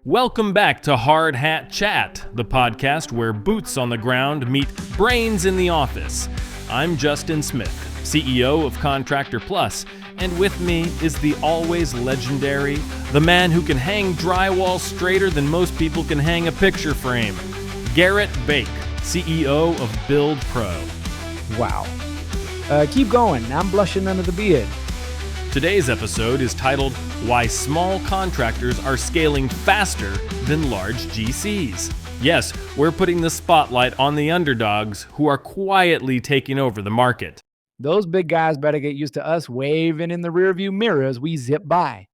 Welcome back to Hard Hat Chat, the podcast where boots on the ground meet brains in the office. I'm Justin Smith, CEO of Contractor Plus, and with me is the always legendary, the man who can hang drywall straighter than most people can hang a picture frame, Gerritt Bake, CEO of Build Pro. Wow. Keep going. I'm blushing under the beard. Today's episode is titled, Why Small Contractors Are Scaling Faster Than Large GCs. Yes, we're putting the spotlight on the underdogs who are quietly taking over the market. Those big guys better get used to us waving in the rearview mirror as we zip by.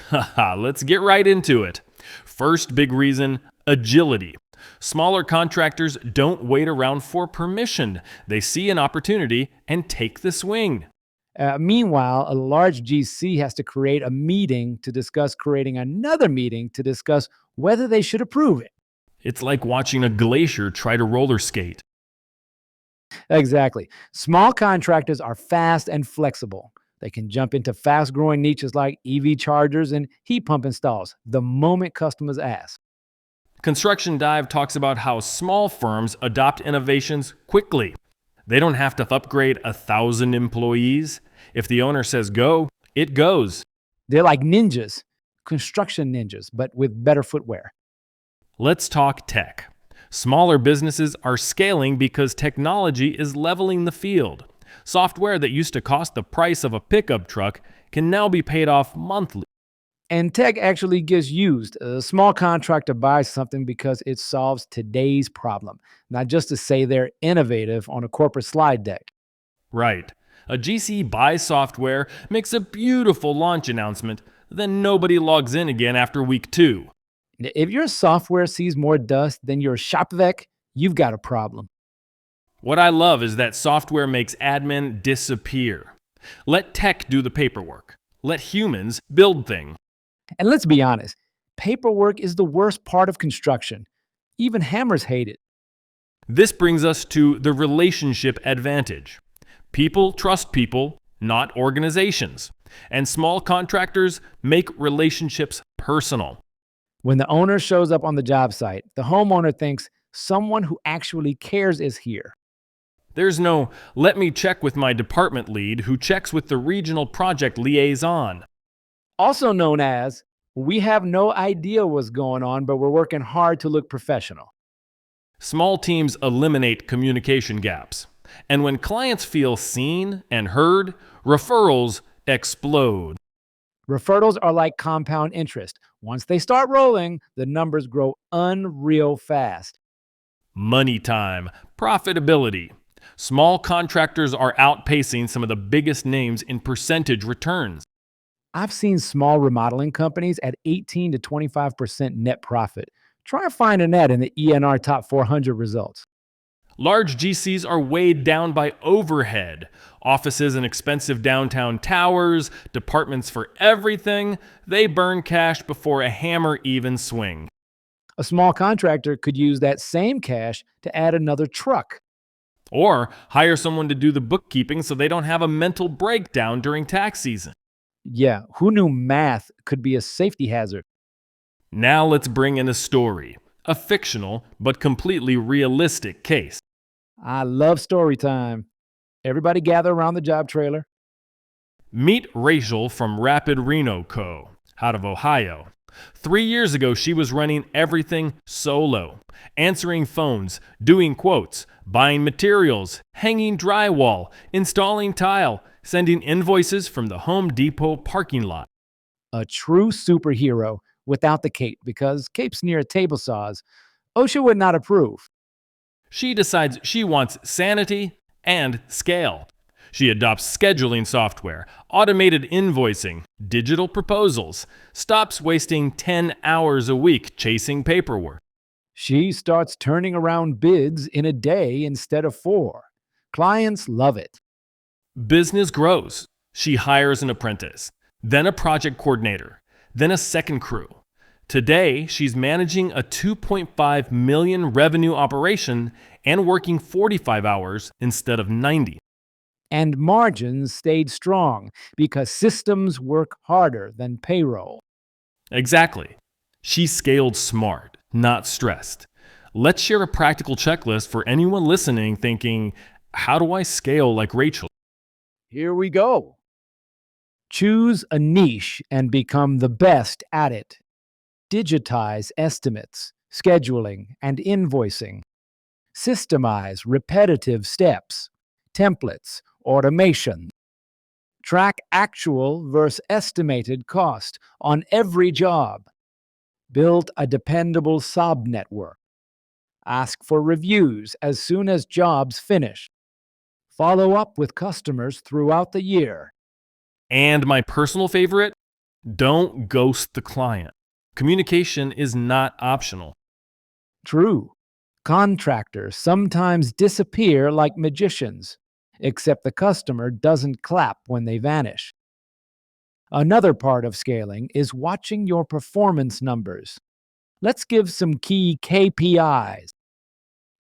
Haha, let's get right into it. First big reason, agility. Smaller contractors don't wait around for permission. They see an opportunity and take the swing. Meanwhile, a large GC has to create a meeting to discuss creating another meeting to discuss whether they should approve it. It's like watching a glacier try to roller skate. Exactly. Small contractors are fast and flexible. They can jump into fast-growing niches like EV chargers and heat pump installs the moment customers ask. Construction Dive talks about how small firms adopt innovations quickly. They don't have to upgrade 1,000 employees. If the owner says go, it goes. They're like ninjas, construction ninjas, but with better footwear. Let's talk tech. Smaller businesses are scaling because technology is leveling the field. Software that used to cost the price of a pickup truck can now be paid off monthly. And tech actually gets used. A small contractor buys something because it solves today's problem, not just to say they're innovative on a corporate slide deck. Right. A GC buys software, makes a beautiful launch announcement, then nobody logs in again after week 2. If your software sees more dust than your Shopvac, you've got a problem. What I love is that software makes admin disappear. Let tech do the paperwork. Let humans build things. And let's be honest, paperwork is the worst part of construction. Even hammers hate it. This brings us to the relationship advantage. People trust people, not organizations. And small contractors make relationships personal. When the owner shows up on the job site, the homeowner thinks someone who actually cares is here. There's no, let me check with my department lead who checks with the regional project liaison. Also known as, we have no idea what's going on, but we're working hard to look professional. Small teams eliminate communication gaps. And when clients feel seen and heard, referrals explode. Referrals are like compound interest. Once they start rolling, the numbers grow unreal fast. Money time, profitability. Small contractors are outpacing some of the biggest names in percentage returns. I've seen small remodeling companies at 18 to 25% net profit. Try finding that in the ENR Top 400 results. Large GCs are weighed down by overhead. Offices in expensive downtown towers, departments for everything. They burn cash before a hammer even swings. A small contractor could use that same cash to add another truck. Or hire someone to do the bookkeeping so they don't have a mental breakdown during tax season. Yeah, who knew math could be a safety hazard? Now let's bring in a story, a fictional but completely realistic case. I love story time. Everybody gather around the job trailer. Meet Rachel from Rapid Reno Co. out of Ohio. 3 years ago, she was running everything solo, answering phones, doing quotes, buying materials, hanging drywall, installing tile, sending invoices from the Home Depot parking lot. A true superhero without the cape, because capes near table saws. OSHA would not approve. She decides she wants sanity and scale. She adopts scheduling software, automated invoicing, digital proposals, stops wasting 10 hours a week chasing paperwork. She starts turning around bids in a day instead of 4. Clients love it. Business grows. She hires an apprentice, then a project coordinator, then a second crew. Today, she's managing a $2.5 million revenue operation and working 45 hours instead of 90. And margins stayed strong because systems work harder than payroll. Exactly. She scaled smart, not stressed. Let's share a practical checklist for anyone listening thinking, how do I scale like Rachel? Here we go. Choose a niche and become the best at it. Digitize estimates, scheduling, and invoicing. Systemize repetitive steps, templates, automation. Track actual versus estimated cost on every job. Build a dependable sub network. Ask for reviews as soon as jobs finish. Follow up with customers throughout the year. And my personal favorite, don't ghost the client. Communication is not optional. True. Contractors sometimes disappear like magicians, except the customer doesn't clap when they vanish. Another part of scaling is watching your performance numbers. Let's give some key KPIs.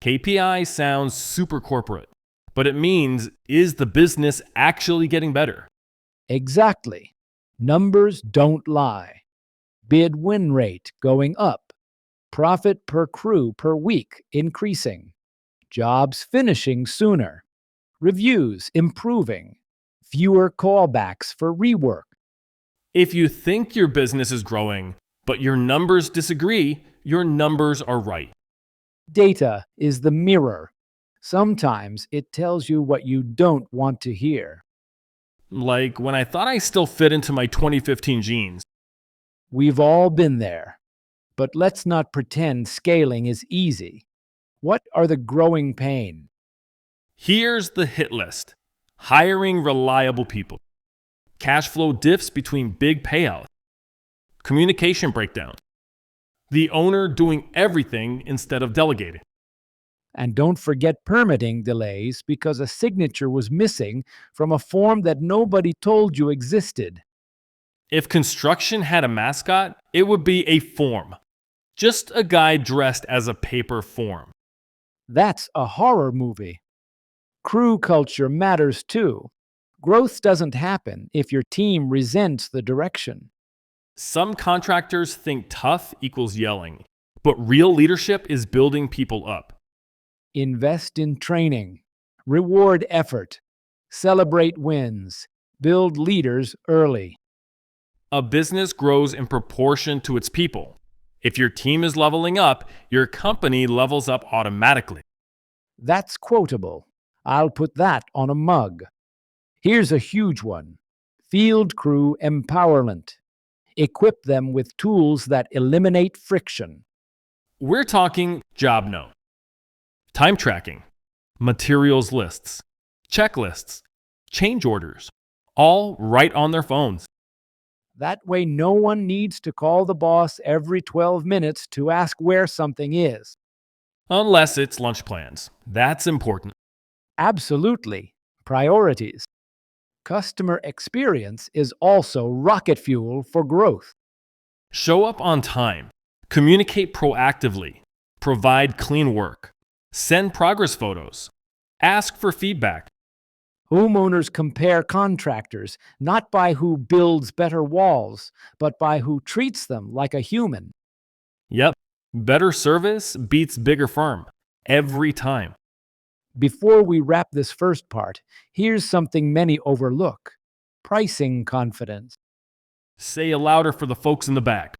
KPI sounds super corporate, but it means, is the business actually getting better? Exactly. Numbers don't lie. Bid win rate going up. Profit per crew per week increasing. Jobs finishing sooner. Reviews improving. Fewer callbacks for rework. If you think your business is growing, but your numbers disagree, your numbers are right. Data is the mirror. Sometimes it tells you what you don't want to hear. Like when I thought I still fit into my 2015 jeans. We've all been there. But let's not pretend scaling is easy. What are the growing pains? Here's the hit list. Hiring reliable people. Cash flow diffs between big payouts. Communication breakdown. The owner doing everything instead of delegating. And don't forget permitting delays because a signature was missing from a form that nobody told you existed. If construction had a mascot, it would be a form. Just a guy dressed as a paper form. That's a horror movie. Crew culture matters too. Growth doesn't happen if your team resents the direction. Some contractors think tough equals yelling, but real leadership is building people up. Invest in training. Reward effort. Celebrate wins. Build leaders early. A business grows in proportion to its people. If your team is leveling up, your company levels up automatically. That's quotable. I'll put that on a mug. Here's a huge one. Field crew empowerment. Equip them with tools that eliminate friction. We're talking job note, time tracking, materials lists, checklists, change orders, all right on their phones. That way, no one needs to call the boss every 12 minutes to ask where something is. Unless it's lunch plans. That's important. Absolutely. Priorities. Customer experience is also rocket fuel for growth. Show up on time. Communicate proactively. Provide clean work. Send progress photos. Ask for feedback. Homeowners compare contractors not by who builds better walls, but by who treats them like a human. Yep, better service beats bigger firm. Every time. Before we wrap this first part, here's something many overlook. Pricing confidence. Say it louder for the folks in the back.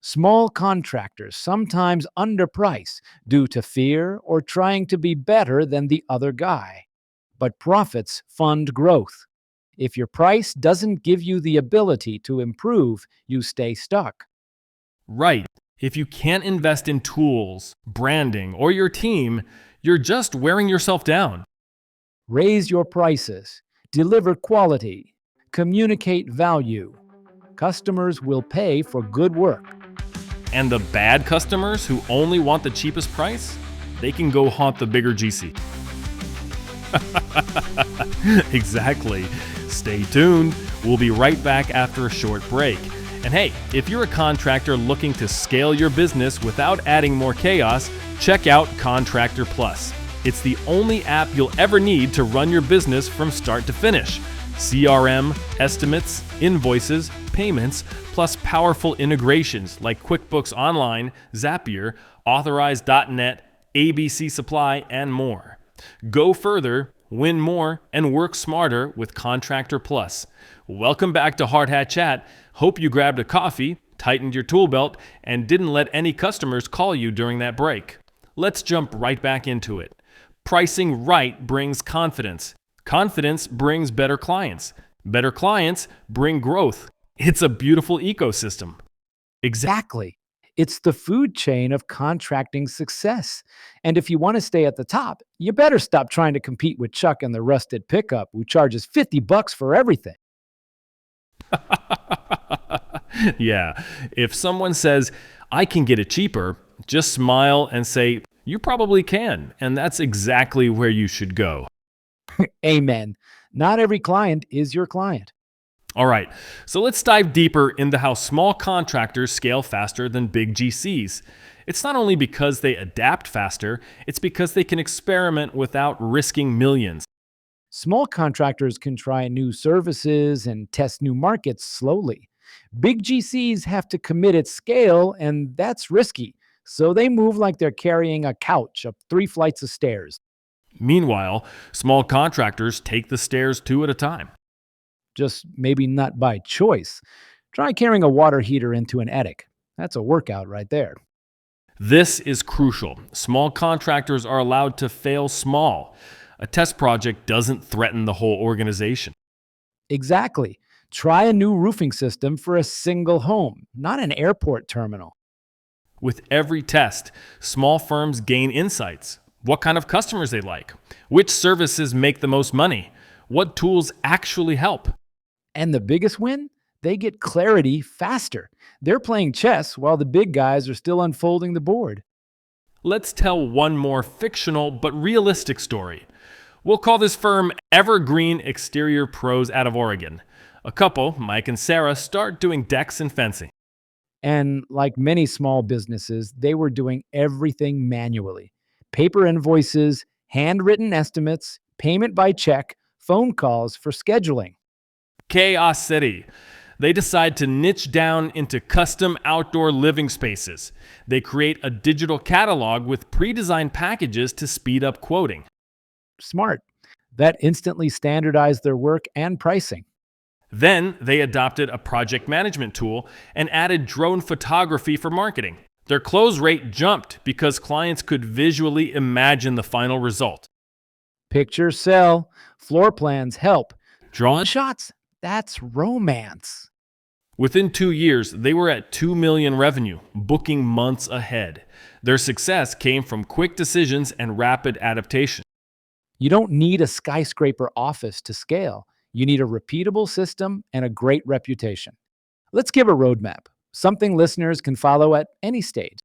Small contractors sometimes underprice due to fear or trying to be better than the other guy. But profits fund growth. If your price doesn't give you the ability to improve, you stay stuck. Right. If you can't invest in tools, branding, or your team, you're just wearing yourself down. Raise your prices, deliver quality, communicate value. Customers will pay for good work. And the bad customers who only want the cheapest price, they can go haunt the bigger GC. Exactly. Stay tuned. We'll be right back after a short break. And hey, if you're a contractor looking to scale your business without adding more chaos, check out Contractor Plus. It's the only app you'll ever need to run your business from start to finish. CRM, estimates, invoices, payments, plus powerful integrations like QuickBooks Online, Zapier, Authorize.net, ABC Supply, and more. Go further, win more, and work smarter with Contractor Plus. Welcome back to Hard Hat Chat. Hope you grabbed a coffee, tightened your tool belt, and didn't let any customers call you during that break. Let's jump right back into it. Pricing right brings confidence. Confidence brings better clients. Better clients bring growth. It's a beautiful ecosystem. Exactly. It's the food chain of contracting success. And if you want to stay at the top, you better stop trying to compete with Chuck and the rusted pickup who charges $50 for everything. Yeah, if someone says, I can get it cheaper, just smile and say, you probably can. And that's exactly where you should go. Amen. Not every client is your client. All right, so let's dive deeper into how small contractors scale faster than big GCs. It's not only because they adapt faster, it's because they can experiment without risking millions. Small contractors can try new services and test new markets slowly. Big GCs have to commit at scale, and that's risky. So they move like they're carrying a couch up 3 flights of stairs. Meanwhile, small contractors take the stairs 2 at a time. Just maybe not by choice. Try carrying a water heater into an attic. That's a workout right there. This is crucial. Small contractors are allowed to fail small. A test project doesn't threaten the whole organization. Exactly. Try a new roofing system for a single home, not an airport terminal. With every test, small firms gain insights. What kind of customers they like, which services make the most money, what tools actually help. And the biggest win? They get clarity faster. They're playing chess while the big guys are still unfolding the board. Let's tell one more fictional but realistic story. We'll call this firm Evergreen Exterior Pros out of Oregon. A couple, Mike and Sarah, start doing decks and fencing. And like many small businesses, they were doing everything manually. Paper invoices, handwritten estimates, payment by check, phone calls for scheduling. Chaos City. They decide to niche down into custom outdoor living spaces. They create a digital catalog with pre-designed packages to speed up quoting. Smart. That instantly standardized their work and pricing. Then they adopted a project management tool and added drone photography for marketing. Their close rate jumped because clients could visually imagine the final result. Pictures sell, floor plans help. Drawing Shots, that's romance. Within 2 years, they were at $2 million revenue, booking months ahead. Their success came from quick decisions and rapid adaptation. You don't need a skyscraper office to scale. You need a repeatable system and a great reputation. Let's give a roadmap, something listeners can follow at any stage.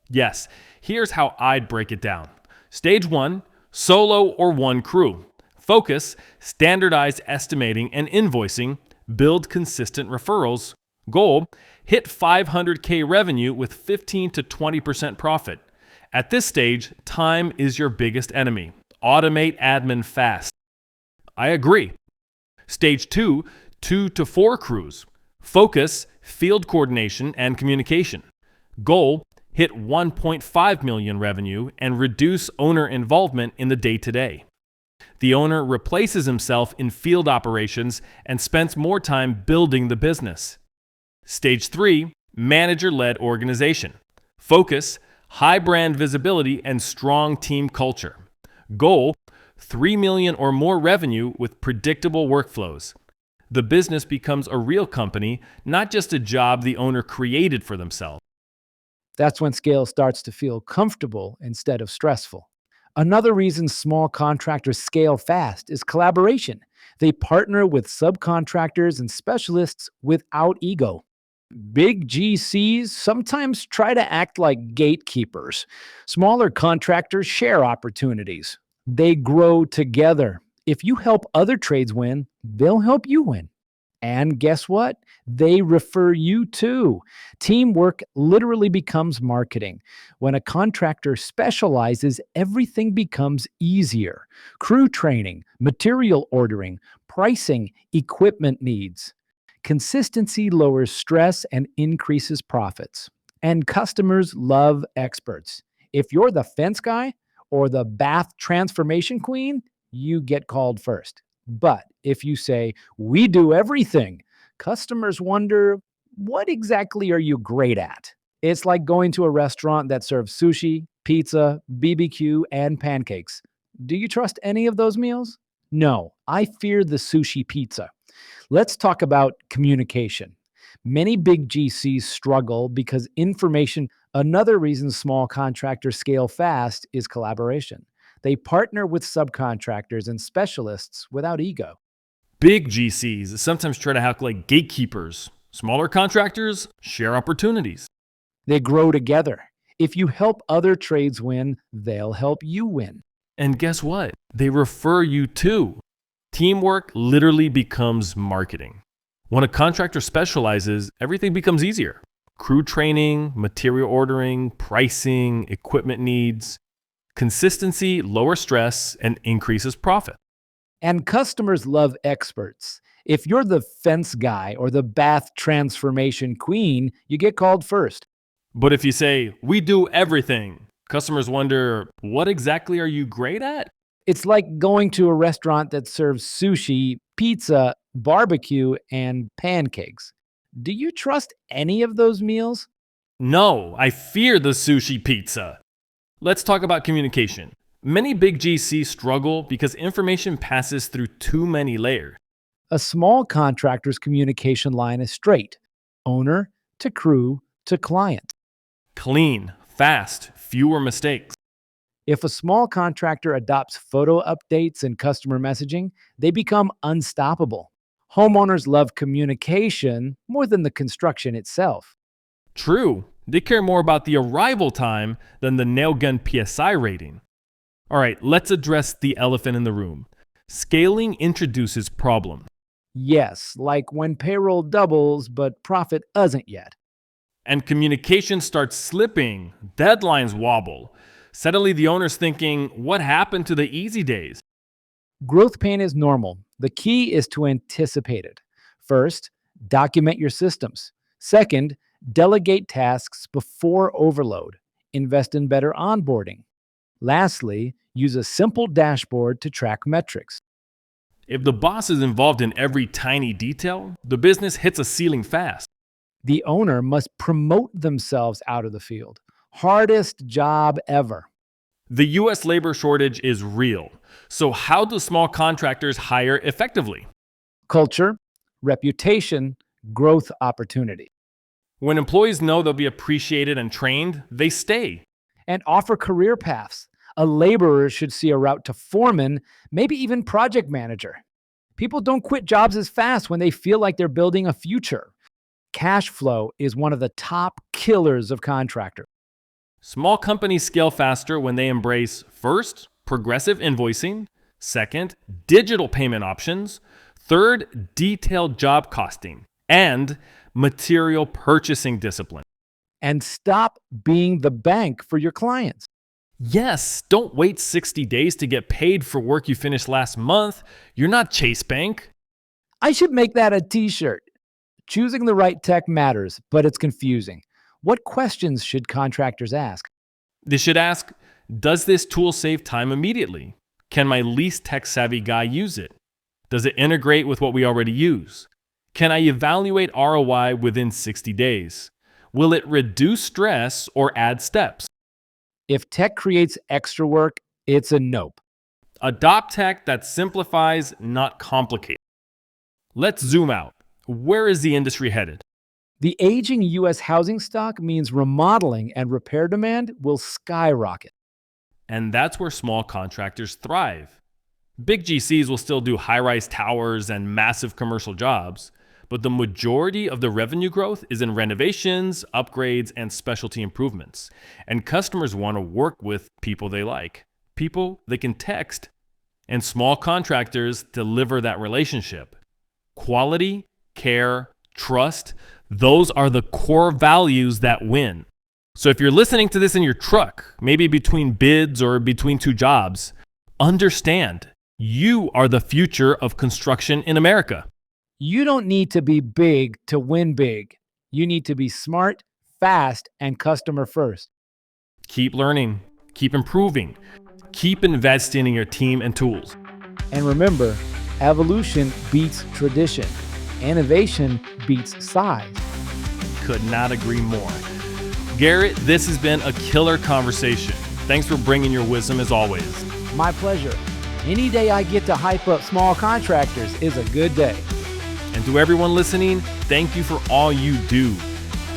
Yes, here's how I'd break it down. Stage 1, solo or one crew. Focus, standardized estimating and invoicing, build consistent referrals. Goal, hit 500K revenue with 15 to 20% profit. At this stage, time is your biggest enemy. Automate admin fast. I agree. Stage 2, 2 to 4 crews. Focus, field coordination and communication. Goal, hit 1.5 million revenue and reduce owner involvement in the day-to-day. The owner replaces himself in field operations and spends more time building the business. Stage 3, manager-led organization. Focus, high brand visibility and strong team culture. Goal, 3 million or more revenue with predictable workflows. The business becomes a real company, not just a job the owner created for themselves. That's when scale starts to feel comfortable instead of stressful. Another reason small contractors scale fast is collaboration. They partner with subcontractors and specialists without ego. Big GCs sometimes try to act like gatekeepers. Smaller contractors share opportunities. They grow together. If you help other trades win, they'll help you win. And guess what? They refer you too. Teamwork literally becomes marketing. When a contractor specializes, everything becomes easier. Crew training, material ordering, pricing, equipment needs. Consistency lowers stress and increases profits. And customers love experts. If you're the fence guy or the bath transformation queen, you get called first. But if you say, we do everything, customers wonder, what exactly are you great at? It's like going to a restaurant that serves sushi, pizza, BBQ, and pancakes. Do you trust any of those meals? No, I fear the sushi pizza. Let's talk about communication. Many big GCs struggle because information, another reason small contractors scale fast is collaboration. They partner with subcontractors and specialists without ego. Big GCs sometimes try to act like gatekeepers. Smaller contractors share opportunities. They grow together. If you help other trades win, they'll help you win. And guess what? They refer you too. Teamwork literally becomes marketing. When a contractor specializes, everything becomes easier. Crew training, material ordering, pricing, equipment needs. Consistency lowers stress and increases profit. And customers love experts. If you're the fence guy or the bath transformation queen, you get called first. But if you say, we do everything, customers wonder, what exactly are you great at? It's like going to a restaurant that serves sushi, pizza, barbecue, and pancakes. Do you trust any of those meals? No, I fear the sushi pizza. Let's talk about communication. Many big GCs struggle because information passes through too many layers. A small contractor's communication line is straight: owner to crew to client. Clean, fast, fewer mistakes. If a small contractor adopts photo updates and customer messaging, they become unstoppable. Homeowners love communication more than the construction itself. True, they care more about the arrival time than the nail gun PSI rating. All right, let's address the elephant in the room. Scaling introduces problems. Yes, like when payroll doubles, but profit doesn't yet. And communication starts slipping, deadlines wobble. Suddenly the owner's thinking, what happened to the easy days? Growth pain is normal. The key is to anticipate it. First, document your systems. Second, delegate tasks before overload. Invest in better onboarding. Lastly, use a simple dashboard to track metrics. If the boss is involved in every tiny detail, the business hits a ceiling fast. The owner must promote themselves out of the field. Hardest job ever. The US labor shortage is real. So how do small contractors hire effectively? Culture, reputation, growth opportunity. When employees know they'll be appreciated and trained, they stay. And offer career paths. A laborer should see a route to foreman, maybe even project manager. People don't quit jobs as fast when they feel like they're building a future. Cash flow is one of the top killers of contractors. Small companies scale faster when they embrace, first, progressive invoicing, second, digital payment options, third, detailed job costing, and material purchasing discipline. And stop being the bank for your clients. Yes, don't wait 60 days to get paid for work you finished last month. You're not Chase Bank. I should make that a t-shirt. Choosing the right tech matters, but it's confusing. What questions should contractors ask? They should ask, does this tool save time immediately? Can my least tech-savvy guy use it? Does it integrate with what we already use? Can I evaluate ROI within 60 days? Will it reduce stress or add steps? If tech creates extra work, it's a nope. Adopt tech that simplifies, not complicates. Let's zoom out. Where is the industry headed? The aging U.S. housing stock means remodeling and repair demand will skyrocket. And that's where small contractors thrive. Big GCs will still do high-rise towers and massive commercial jobs, but the majority of the revenue growth is in renovations, upgrades, and specialty improvements. And customers want to work with people they like, people they can text, and small contractors deliver that relationship. Quality, care, trust. Those are the core values that win. So if you're listening to this in your truck, maybe between bids or between two jobs, understand you are the future of construction in America. You don't need to be big to win big. You need to be smart, fast, and customer first. Keep learning, keep improving, keep investing in your team and tools. And remember, evolution beats tradition. Innovation beats size. Could not agree more. Gerritt, this has been a killer conversation. Thanks for bringing your wisdom as always. My pleasure. Any day I get to hype up small contractors is a good day. And to everyone listening, thank you for all you do.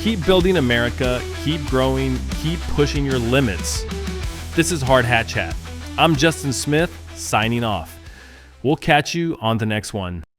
Keep building America, keep growing, keep pushing your limits. This is Hard Hat Chat. I'm Justin Smith, signing off. We'll catch you on the next one.